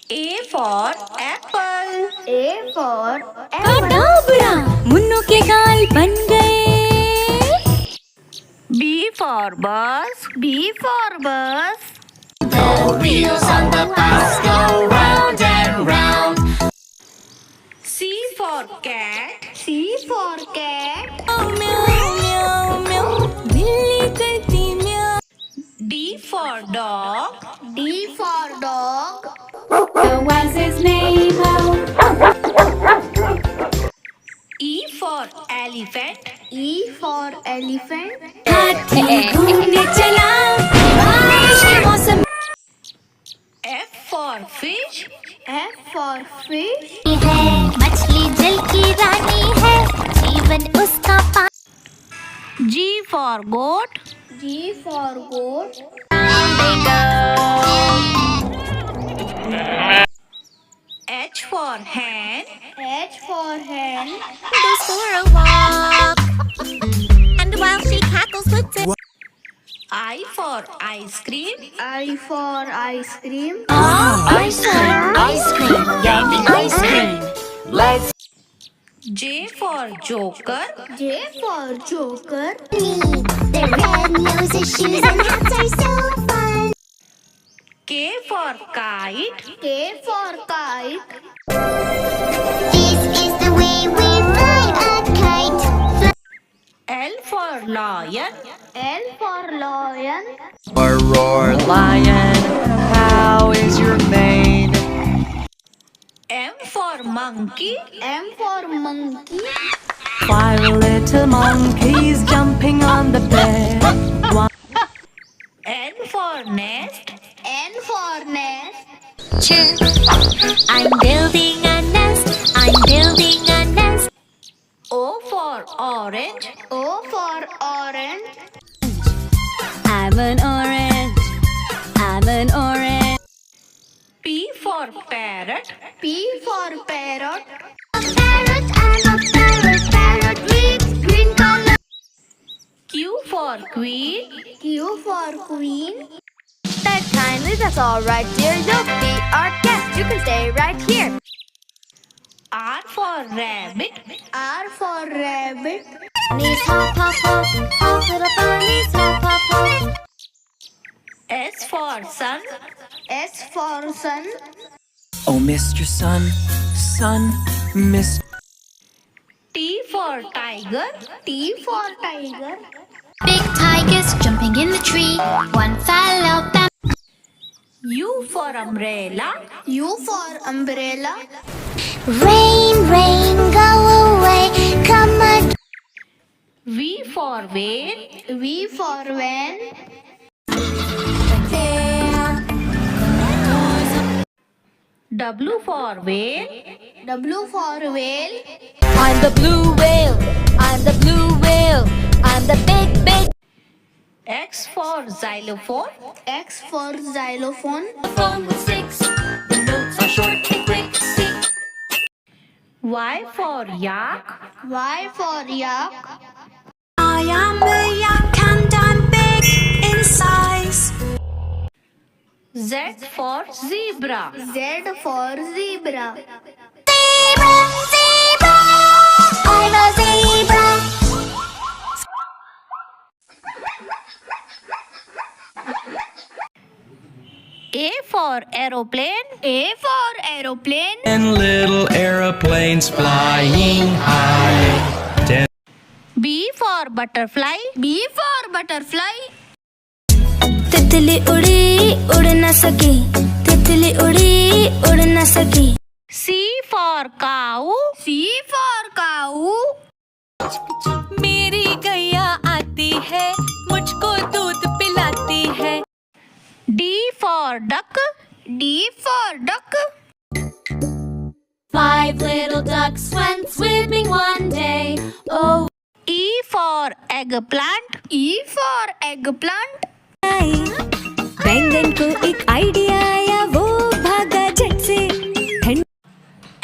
A for apple. A for कटाबड़ा मुन्नों के गाल बन गए। B for bus. B for bus. The wheels on the bus go round and round. C for cat. C for cat. म्याऊ म्याऊ म्याऊ बिल्ली करती म्याऊ। D for dog. D for dog. What's his name? E for elephant. E for elephant. हाथी घूमने चला बारिश के मौसम। F for fish. F for fish. है मछली जल की रानी है जीवन उसका पानी। G for goat. G for goat. H for hen. H for hen. Goes for a walk and while she cackles puts it I for ice cream. I for ice cream. Ice cream, ice cream, yummy ice cream. Let's J for joker. J for joker. their red noses shoes and hats are so fun. K for kite. K for kite. This is the way we fly a kite. L for lion. L for lion. roar, lion. How is your mane? M for monkey. M for monkey. 5 little monkeys jumping on the bed. N for nest. N for nest. I'm building a nest. I'm building a nest. O for orange. O for orange. I'm an orange. I'm an orange. P for parrot. P for parrot. Parrot, I'm a parrot. Parrot reads green color. Q for queen. Q for queen. That kindly, that's all right, dear. You'll be our guest. You can stay right here. R for rabbit. R for rabbit. Bunnies hop, hop, hop. All little bunnies hop, hop, hop. S for sun. S for sun. Oh, Mr. Sun, Sun, Mr. T for tiger. T for tiger. Big tigers jumping in the tree. One fell out. U for umbrella. U for umbrella. Rain, rain, go away. Come again. V for van. V for van. W for whale. W for whale. I'm the blue whale. I'm the blue whale. I'm the big, big X for xylophone. X for xylophone. phone with sticks. The notes are short and quick. Stick. Y for yak. Y for yak. I am a yak and I'm big in size. Z for zebra. Z for zebra. Zebra, zebra. I'm a zebra. A for aeroplane. A for aeroplane. And little aeroplanes flying high. B for butterfly. B for butterfly. तितली उड़ी उड़ न सकी। तितली उड़ी उड़ न सकी। C for cow. C for cow. मेरी गैया आती है मुझको दूध पिलाती है। D for duck. D for duck. 5 little ducks went swimming one day. Oh, E for eggplant. E for eggplant. बैंगन को एक आइडिया आया वो भागा झट से।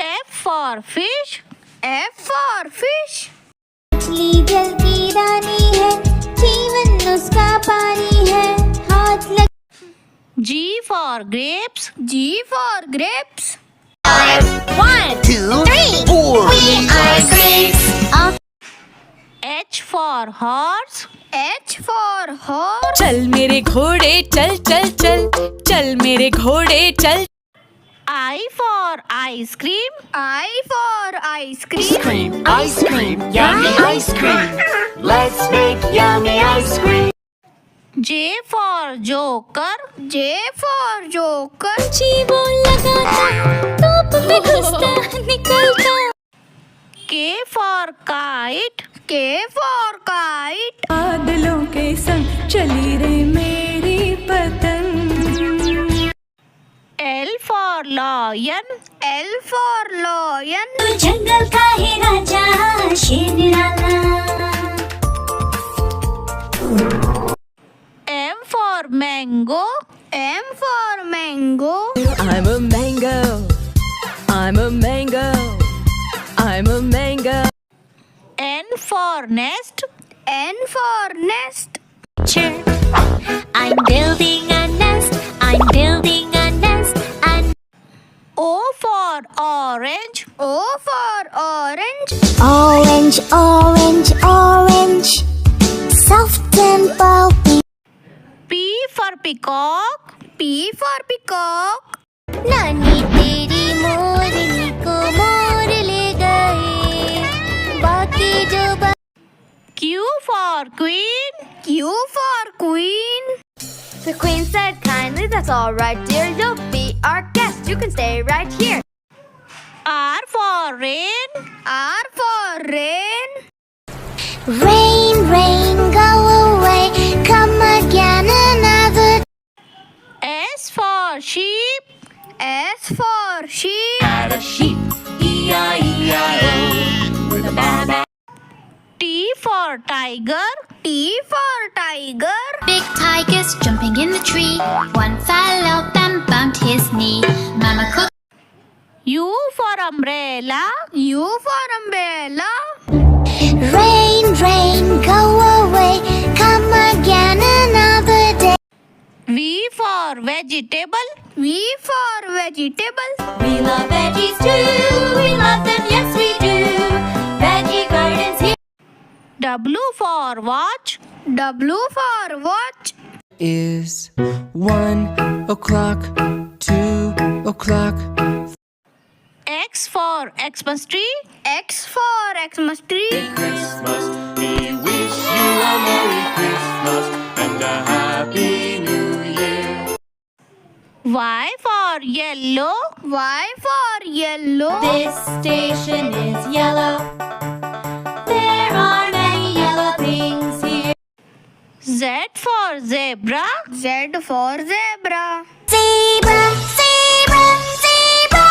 F for fish. F for fish. मछली जल की रानी है जीवन उसका पानी है हाथ लग G for grapes. G for grapes. 1, 2, 3, 4. We are grapes of H for horse. H for horse. चल मेरे घोड़े चल चल चल, चल मेरे घोड़े चल. I for ice cream. I for ice cream. Ice cream, yummy ice cream. Let's make yummy ice cream. J for joker. J for joker. वो लगाता टॉप पे घुसता निकलता. K for kite. K for kite. बादलों के संग चली रे मेरी पतंग. L for lion. L for lion. तू जंगल का है राजा शेर निराला. M for mango. M for mango. I'm a mango, I'm a mango, I'm a mango. N for nest. N for nest. I'm building a nest. I'm building a nest. And O for orange. O for orange. Orange, orange, orange, soft and pulpy. P for peacock. P for peacock. नानी तेरी मोरनी को मोर ले गए. बाकी जो Q for queen. Q for queen. The queen said kindly, that's all right, dear. You'll be our guest. You can stay right here. R for rain. R for rain. Rain, rain, go away, come again another. S for sheep. S for sheep. At a sheep, E-I-E-I-O. With a ba-ba. T for tiger. T for tiger. big tigers jumping in the tree. One fell off and bumped his knee. Mama cooked U for umbrella. U for umbrella. Rain, rain, go away, come again another day. V for vegetable. V for vegetable. We love veggies too. We love them, yes we do. Veggie gardens here. W for watch. W for watch. Is 1 o'clock, 2 o'clock. X for Xmas tree. X for Xmas tree. Christmas, we wish you a Merry Christmas and a Happy New Year. Y for yellow. Y for yellow. This station is yellow. There are many yellow things here. Z for zebra. Z for zebra. Zebra, zebra, zebra,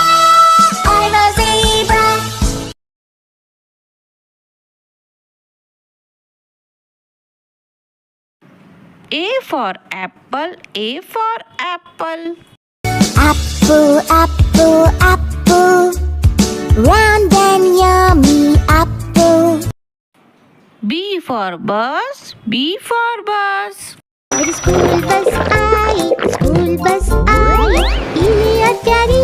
I'm a zebra. A for apple. A for apple. Apple, apple, apple, round and yummy apple. B for bus. B for bus. School bus I, school bus आई, पीली और प्यारी,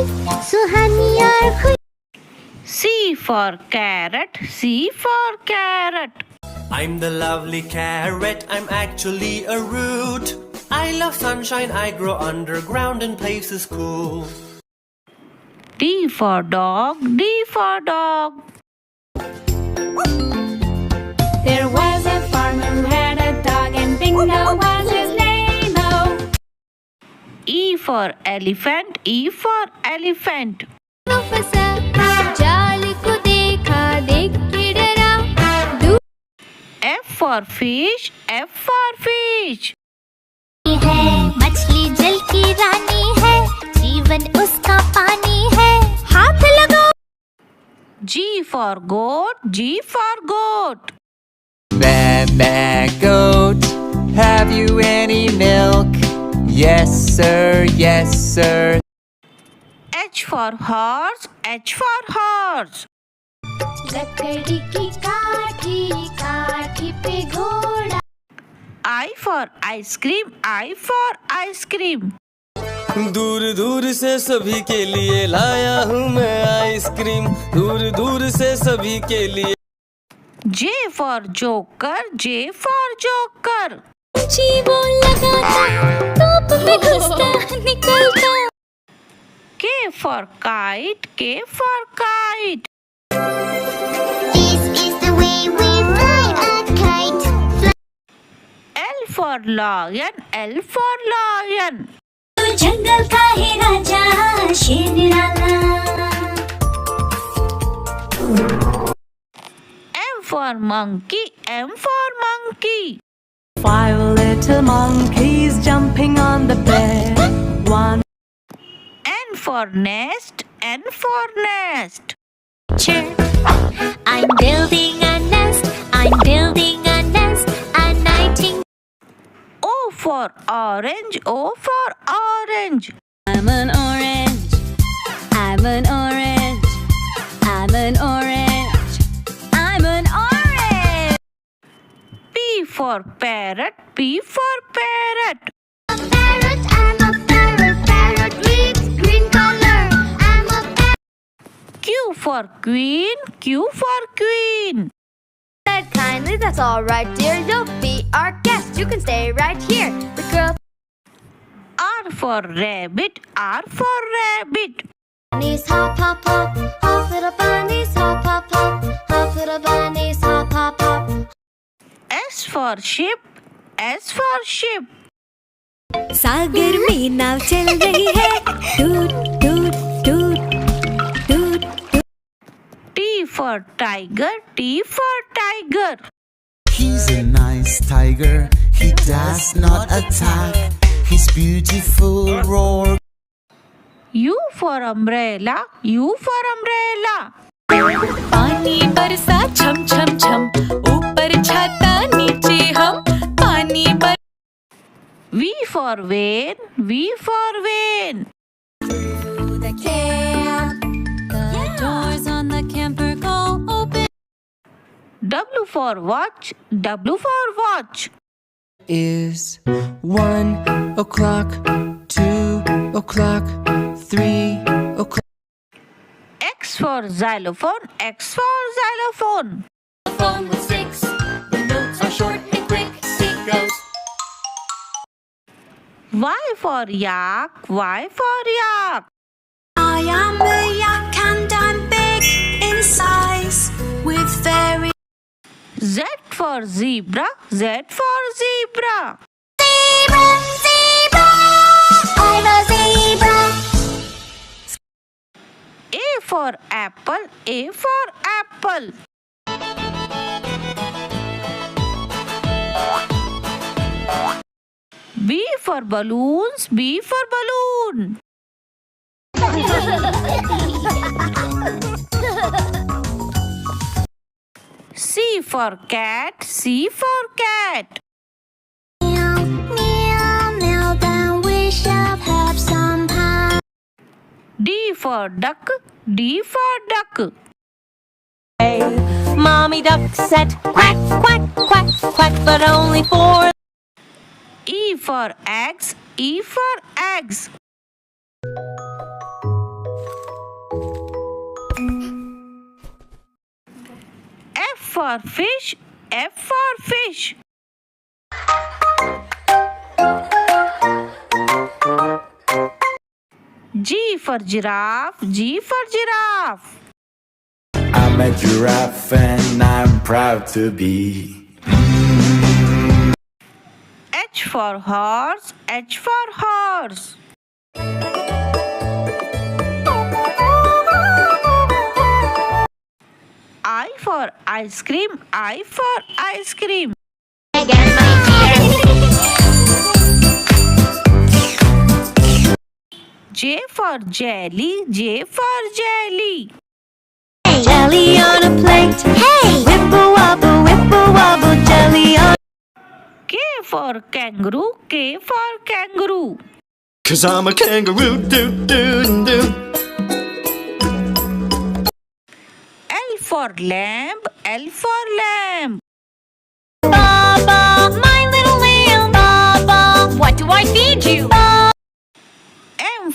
सुहानी और खुश. C for carrot. C for carrot. I'm the lovely carrot, I'm actually a root. I love sunshine, I grow underground in places cool. D for dog. D for dog. There was a farmer who had a dog and Bingo was his name. Oh. E for elephant. E for elephant. फंसा जाल को देखा देख के डरा. F for fish. F for fish. है मछली जल की रानी है. जीवन उसका पानी है. हाथ लगाओ. G for goat. G for goat. Baa goat, have you any milk? Yes sir, yes sir. H for horse. H for horse. लकड़ी की काठी काठी पे घोड़ा. I for ice cream. I for ice cream. दूर दूर से सभी के लिए लाया हूँ मैं आइसक्रीम, दूर दूर से सभी के लिए। J for Joker, J for Joker. जी वो लगाता, धूप में घुसता निकलता। K for Kite, K for Kite. This is the way we fly a kite. L for Lion, L for Lion. तू जंगल का है राजा शेर निराला। M for Monkey, M for Monkey. 5 little monkeys jumping on the bed. One N for Nest, N for Nest. I'm building a nest, I'm building a nest, a nightingale. O for Orange, O for Orange. I'm an orange. I'm an orange. I'm an orange. I'm an orange. P for Parrot, P for Parrot. I'm a parrot, parrot with green color. I'm a parrot. Q for Queen, Q for Queen. Said kindly, that's all right, dear. You'll be our guest. You can stay right here. The girl R for Rabbit, R for Rabbit. Bunnies hop, hop, hop, hop, little bunnies hop, hop, hop, hop, little bunnies hop, hop, hop. S for Ship, S for Ship. सागर में नाव चल रही है, टूट टूट टूट टूट। T for Tiger, T for Tiger. He's a nice tiger, he does not attack. His beautiful roar. U for Umbrella, U for Umbrella. पानी बरसा छम छम छम, ऊपर छाता नीचे हम, पानी बर। V for Vane, V for Vane. The camp, the doors on the camper go open. W for Watch, W for Watch. Is 1 o'clock, 2 o'clock, 3 o'clock. X for Xylophone, X for Xylophone. Phone with sticks. The notes are short and quick. It goes. Y for Yak, Y for Yak. I am a yak and I'm big in size with very Z for Zebra, Z for Zebra. zebra, zebra. I'm a zebra. A for Apple, A for Apple. B for Balloons, B for Balloon. C for Cat, C for Cat. Meow, meow, meow. Then we shall have some pie. D for Duck, D for Duck. Mommy duck said quack, quack, quack, quack, but only for. E for Eggs, E for Eggs. F for Fish, F for Fish. G for Giraffe, G for Giraffe. I'm a giraffe and I'm proud to be. H for Horse, H for Horse. I for Ice Cream, I for Ice Cream. J for Jelly, J for Jelly. Jelly on a plate. Hey! Wibble wobble, jelly on. K for Kangaroo, K for Kangaroo. 'Cause I'm a kangaroo, do do do. L for Lamb, L for Lamb. Baba, my little lamb. Baba, what do I feed you?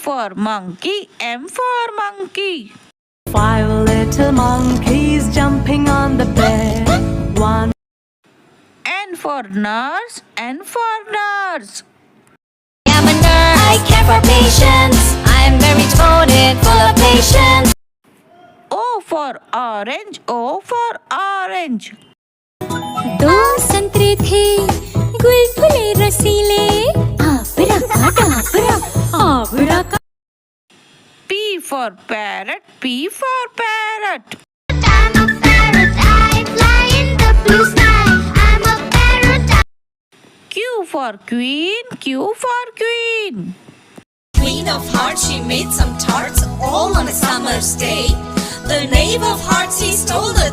for monkey, M for monkey. 5 little monkeys jumping on the bed. 1. N for nurse, N for nurse. I'm a nurse. I care for patients. I'm very devoted, full of patience. O for orange, O for orange. 2 संतरे थे गुलगुले रसीले आबरा P for parrot, P for parrot. I'm a parrot, I fly in the blue sky. I'm a parrot. Q for queen, Q for queen. Queen of hearts, she made some tarts all on a summer's day. The knave of hearts, he stole the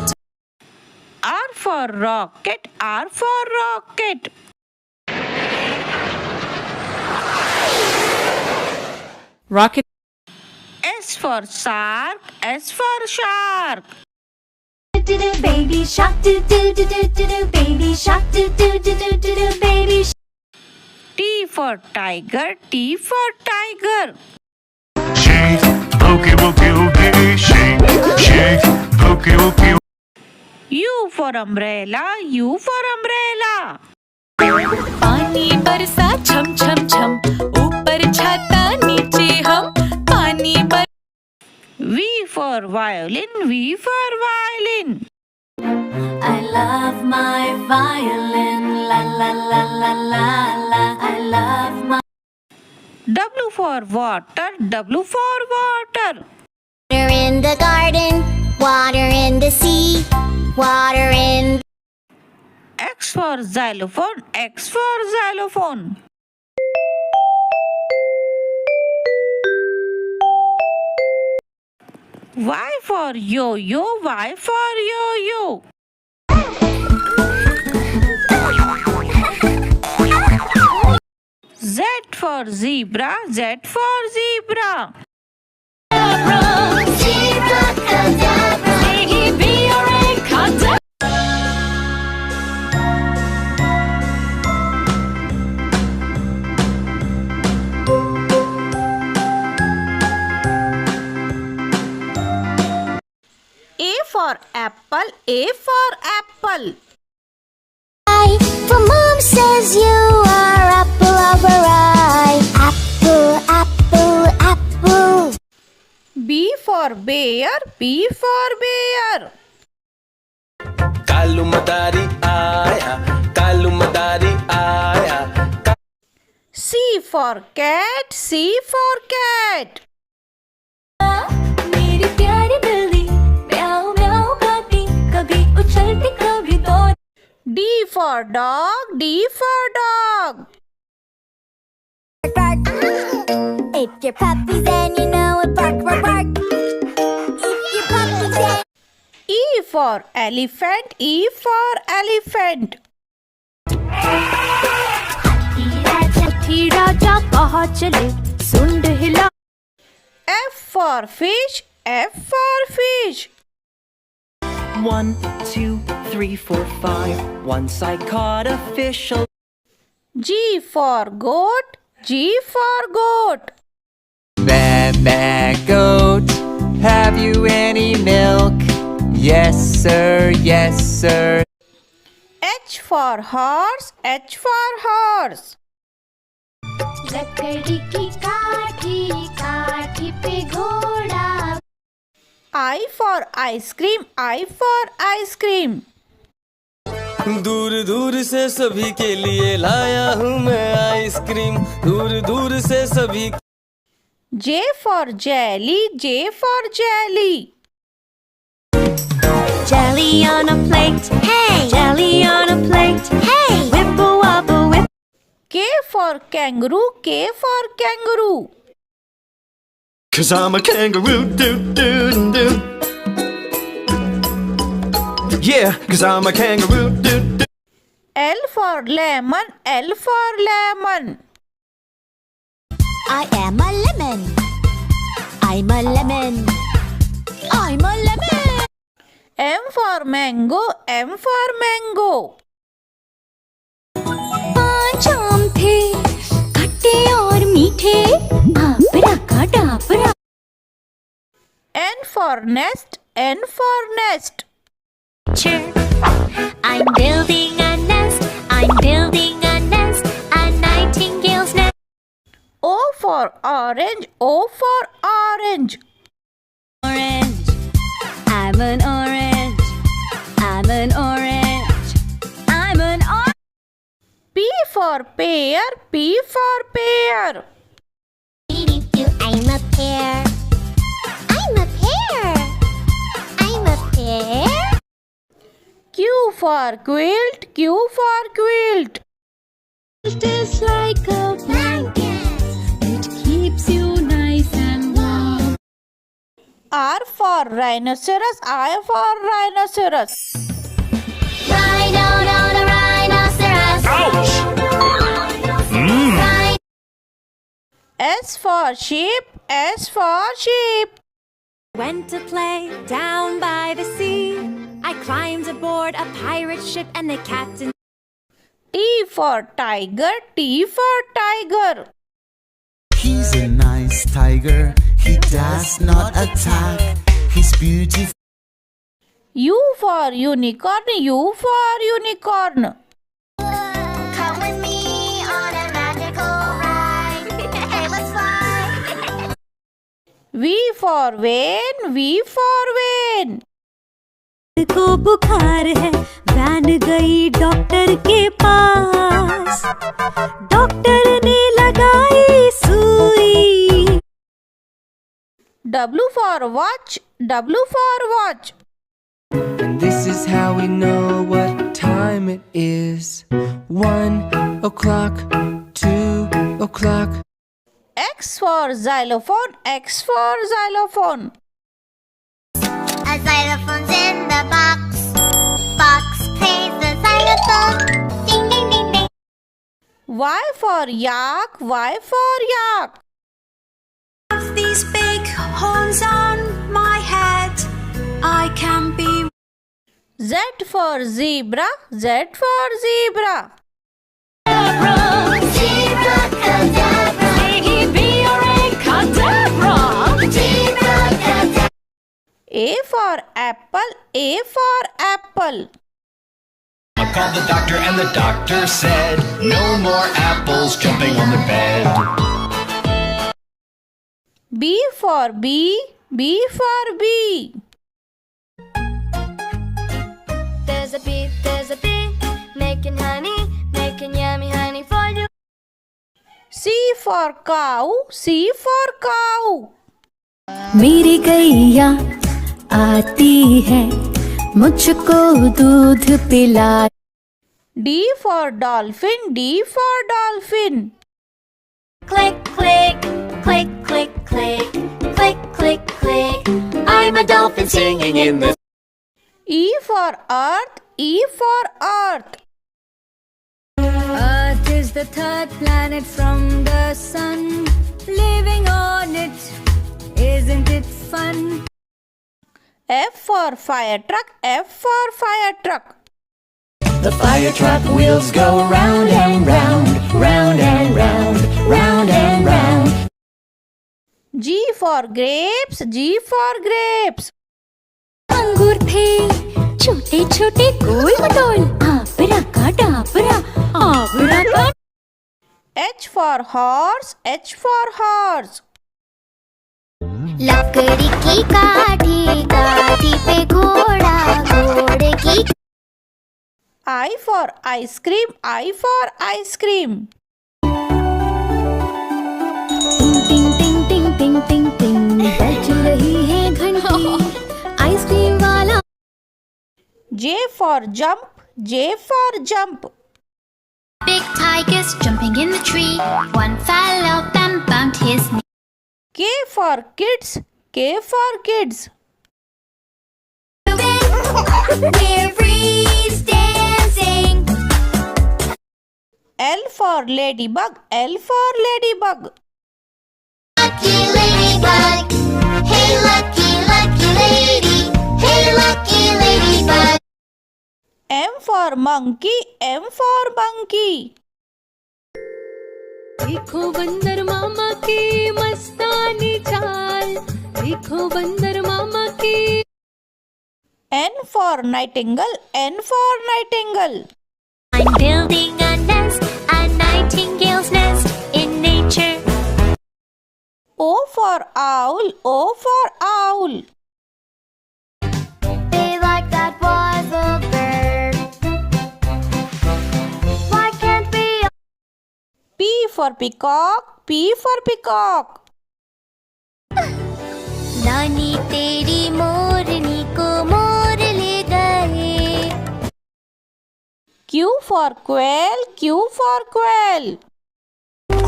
R for rocket, R for rocket. rocket. S for shark, S for shark. baby shark do do do do do do baby shark do do do do do do baby T for tiger, T for tiger. Shake, pokey, pokey, okay. Shake, shake, pokey, pokey. U for umbrella, U for umbrella. पानी बरसा छम छम छम ऊपर छाता नीचे हम पानी बर V for violin, V for violin. I love my violin la la la la la la I love my W for water, W for water. Water in the garden, water in the sea, water in. X for xylophone, X for xylophone. Y for yo-yo, Y for yo-yo. Z for zebra, Z for zebra. Zebra cadabra. A for apple, A for apple. For mom says you are apple of her eye. Apple, apple, apple. B for bear, B for bear. Kalu मदारी आया C for cat, C for cat. मेरी प्यारी बिल्ली म्याऊ म्याऊ करती कभी उछलती कभी दौड़ D for dog, D for dog. If your puppy's and you know it, bark, bark, bark. If your puppy's and E for elephant, E for elephant. राजा कहाँ चले सुंड हिला F for fish, F for fish. 1, 2, 3, 4, 5. Once I caught a fish. G for goat, G for goat. Ba goat, have you any milk? Yes sir, yes sir. H for horse, H for horse. लकड़ी की काठी काठी पे घोड़ा. I for ice cream, I for ice cream. दूर दूर से सभी के लिए लाया हूँ मैं आइसक्रीम दूर दूर से सभी J for jelly, J for jelly. jelly on a plate hey jelly on a plate hey whip a wobble whip K for kangaroo, K for kangaroo. 'Cause I'm a kangaroo, doo doo doo. Yeah, 'cause I'm a kangaroo, doo doo. L for lemon, L for lemon. I am a lemon. I'm a lemon. I'm a lemon. M for mango, M for mango. 5 आम थे खट्टे और मीठे आबरा का Dabra. N for nest, N for nest. I'm building a nest. I'm building a nest. A nightingale's nest. O for orange, O for orange. Orange. I'm an orange. I'm an orange. I'm an orange. P for pear, P for pear. I'm a pear. I'm a pear. I'm a pear. Q for quilt, Q for quilt. Just like a blanket. It keeps you nice and warm. R for rhinoceros, I for rhinoceros. Rhino, no, the rhinoceros. Ouch! S for sheep, S for sheep. Went to play down by the sea. I climbed aboard a pirate ship and the captain. T for tiger, T for tiger. He's a nice tiger. He does not attack. He's beautiful. U for unicorn, U for unicorn. Come with me on a magical ride. Hey, let's fly. V for vane, V for vane. को बुखार है, van गई doctor के पास. Doctor ने लगाई सुई. W for watch, W for watch. And this is how we know what time it is. 1 o'clock, 2 o'clock. X for xylophone, X for xylophone. A xylophone's in the box. Box plays the xylophone. Ding ding ding ding. Y for yak, Y for yak. These big horns on my head. I can be. Z for zebra, Z for zebra. Zebra cadabra. Zebra cadabra. A for apple, A for apple. I called the doctor and the doctor said, no more apples jumping on the bed. B for bee, B for bee. There's a bee, making honey, making yummy honey for you. C for cow, C for cow. मेरी गैया आती है, मुझको दूध पिला. D for dolphin, D for dolphin. Click, click, click, click, click, click, click, click. I'm a dolphin singing in the. E for earth, E for earth. Earth is the third planet from the sun. Living on it, isn't it fun? F for fire truck, F for fire truck. The fire truck wheels go round and round, round and round, round and round. G for grapes, G for grapes. अंगूर थे छोटे छोटे गोल मटोल. आबरा का डाबरा, आबरा का. H for horse, H for horse. लकड़ी की काठी, काठी पे घोड़ा, घोड़े की. I for ice cream, I for ice cream. टिंग टिंग टिंग टिंग टिंग टिंग बज रही है घंटी. आइसक्रीम वाला. J for jump, J for jump. Big tigers jumping in the tree. One fell off and bumped his knee. K for kids, K for kids. Where freeze dancing. L for ladybug, L for ladybug. Lucky ladybug. Hey, lucky, lucky lady. Hey, lucky ladybug. M for monkey, M for monkey. देखो बंदर मामा की मस्तानी चाल, देखो बंदर मामा की। N for nightingale, N for nightingale. I'm building a nest, a nightingale's nest in nature. O for owl, O for owl. Be like that was a bird. Why can't be? P for peacock, P for peacock. नानी तेरी मोरनी को मोर ले गए। Q for quail, Q for quail.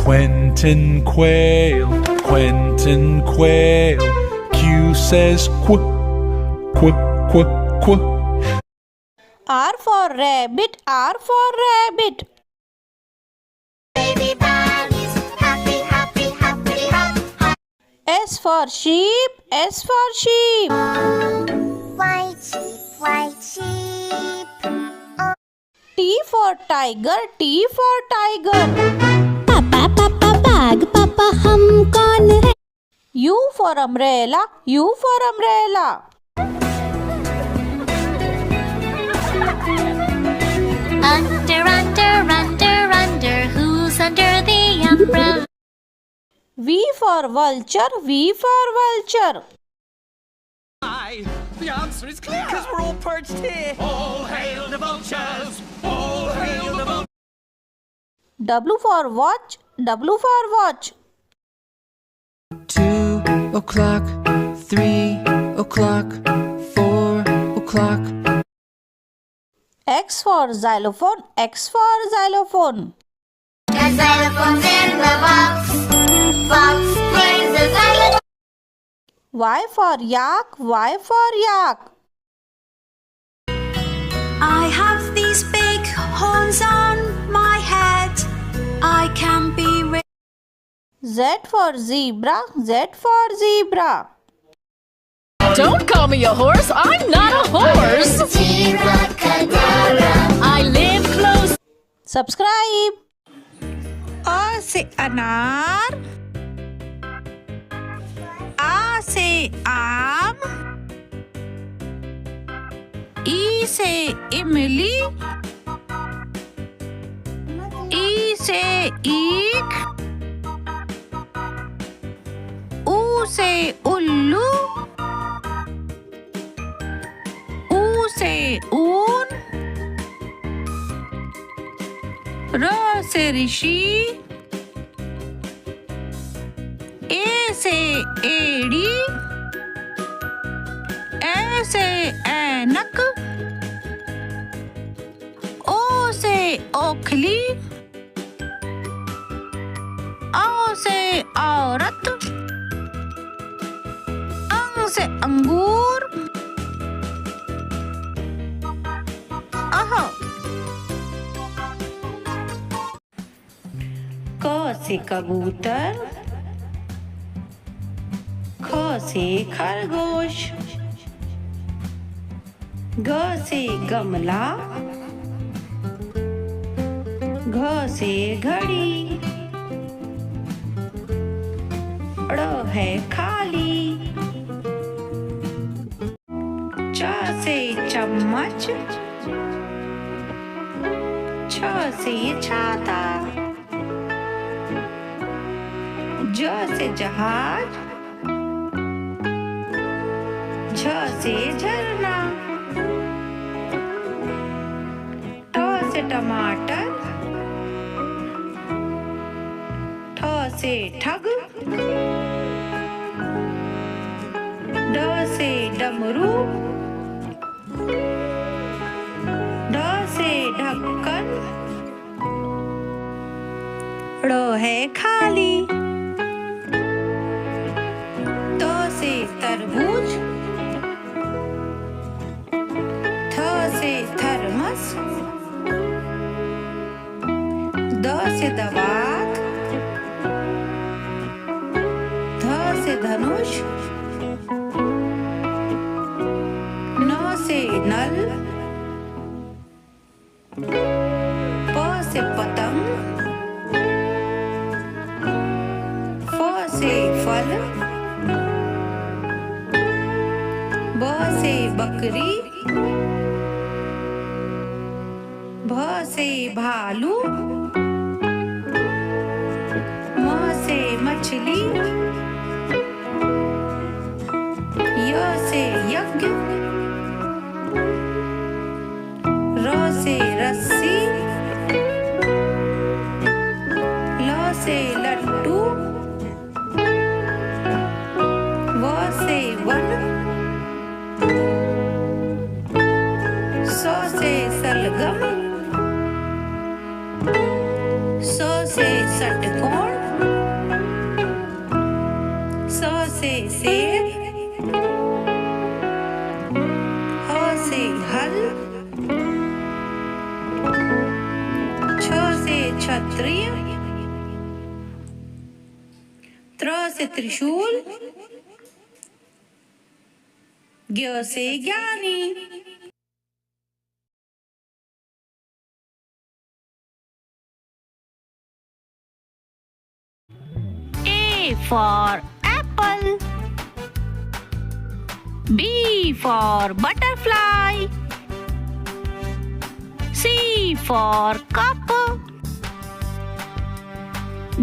Quentin quail, Quentin quail. Q says quack, quack, quack, quack. R for rabbit, R for rabbit. Baby bunnies, happy, happy, happy, happy. S for sheep, S for sheep. White sheep. T for tiger, T for tiger. पापा पापा बाग पापा हम कौन है? U for umbrella, U for umbrella. Under, under, under, under. Who's under the umbrella? V for vulture, V for vulture. The answer is clear, because we're all perched here. All hail the vultures! All hail the vultures! W for watch, W for watch. 2 o'clock, 3 o'clock, 4 o'clock. X for xylophone, X for xylophone. The xylophone's in the box. Fox plays the xylophone. Y for yak, Y for yak. I have these big horns on my head. I can be rich. Z for zebra, Z for zebra. Don't call me a horse. I'm not a horse. I live close. Subscribe. A से अनार, A से आम, E से इमली, E से ईख, U से उल्लू, U से ऊन, र से ऋषि, ए से एड़ी, ए से ऐनक, ओ से ओखली, औ से औरत, अंग से अंगूर, अह। क से कबूतर, ख से खरगोश, ग से गमला, घ से घड़ी, ड़ है खाली, च से चम्मच, छ से छाता, ज से जहाज, झ से झरना, ट से टमाटर, ठ से ठग, ड से डमरू, ढ से ढक्कन, ड़ है खाली, त से तरबूज, थ से थर्मस, द से दवात, ध से धनुष, न से नल, प से पतंग, ब से बकरी, भ से भालू, म से मछली, य से यज्ञ, र से रस्सी, ल से लट्टू, व से वन, स से सलगम, स से षटकोण, स से सेब, ह से हल, छ से क्षत्रिय, त्र से त्रिशूल, ज्ञ से ज्ञानी। A for apple, B for butterfly, C for cup,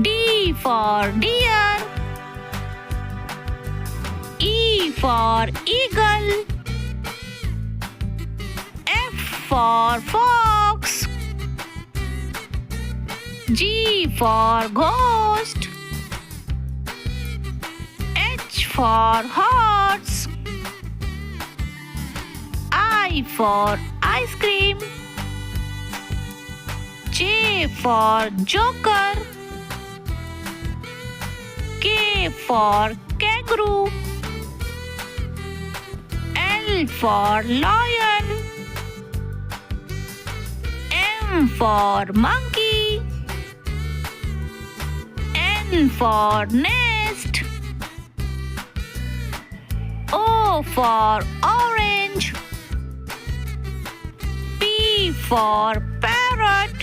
D for deer, E for eagle, F for fox, G for ghost, H for horse, I for ice cream, J for joker, K for kangaroo, L for lion, M for monkey, N for nest, O for orange, P for parrot,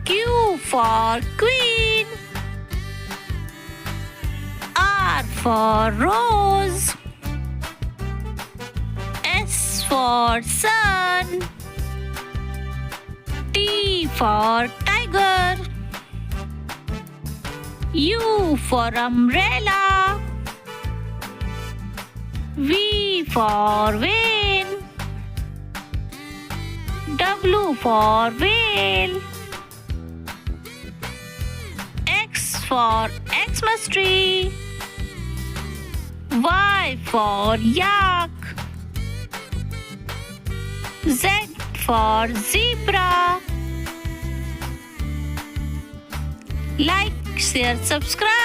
Q for queen, R for rose, S for sun, T for tiger, U for umbrella, V for vane, W for whale, X for Xmas tree, Y for yak, Z for zebra. Like, share, subscribe.